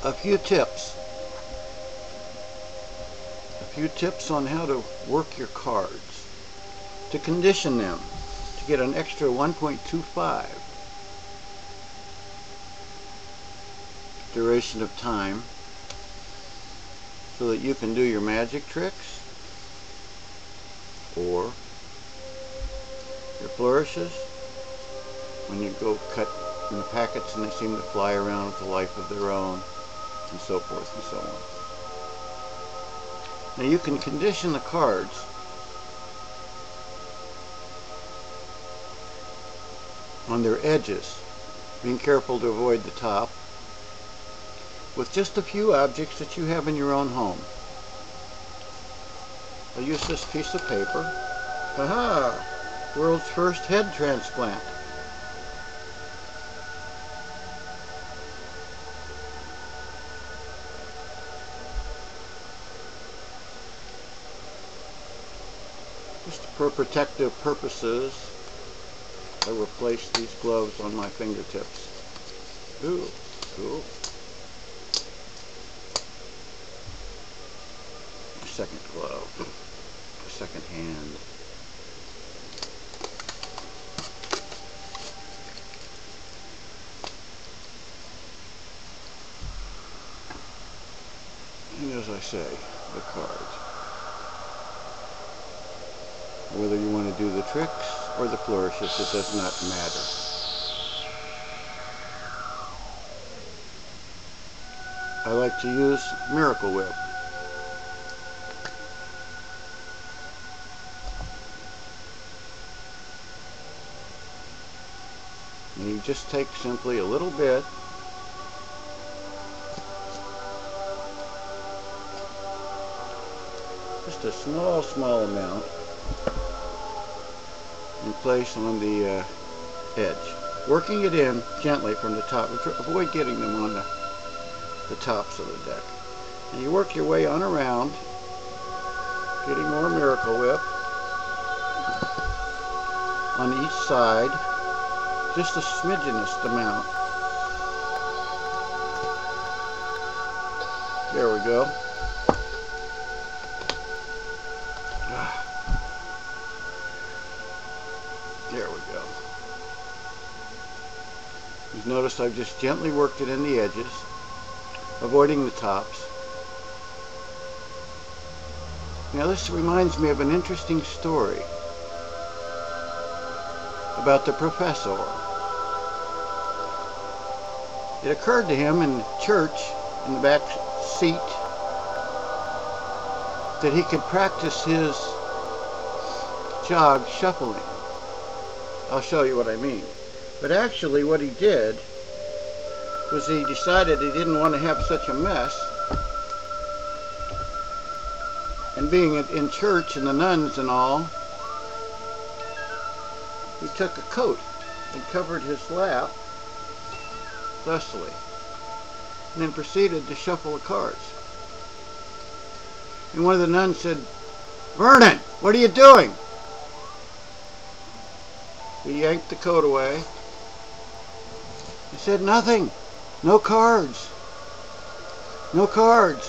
a few tips. A few tips on how to work your cards, to condition them, to get an extra 1.25 duration of time so that you can do your magic tricks or your flourishes when you go cut in the packets and they seem to fly around with a life of their own, and so forth and so on. Now you can condition the cards on their edges, being careful to avoid the top, with just a few objects that you have in your own home. I'll use this piece of paper. Aha! World's first head transplant. Just for protective purposes, I will place these gloves on my fingertips. Ooh, cool. My second glove, my second hand. And as I say, the cards. Whether you want to do the tricks or the flourishes, it does not matter. I like to use Miracle Whip. And you just take simply a little bit, just a small amount, and place on the edge, working it in gently from the top. Avoid getting them on the tops of the deck. And you work your way on around, getting more Miracle Whip on each side, just a smidgenest amount. There we go. There we go. You've noticed I've just gently worked it in the edges, avoiding the tops. Now this reminds me of an interesting story about the professor. It occurred to him in church, in the back seat, that he could practice his jog shuffling. I'll show you what I mean. But actually what he did was he decided he didn't want to have such a mess. And being in church and the nuns and all, he took a coat and covered his lap thusly, and then proceeded to shuffle the cards. And one of the nuns said, "Vernon, what are you doing?" He yanked the coat away. He said, "Nothing. No cards. No cards."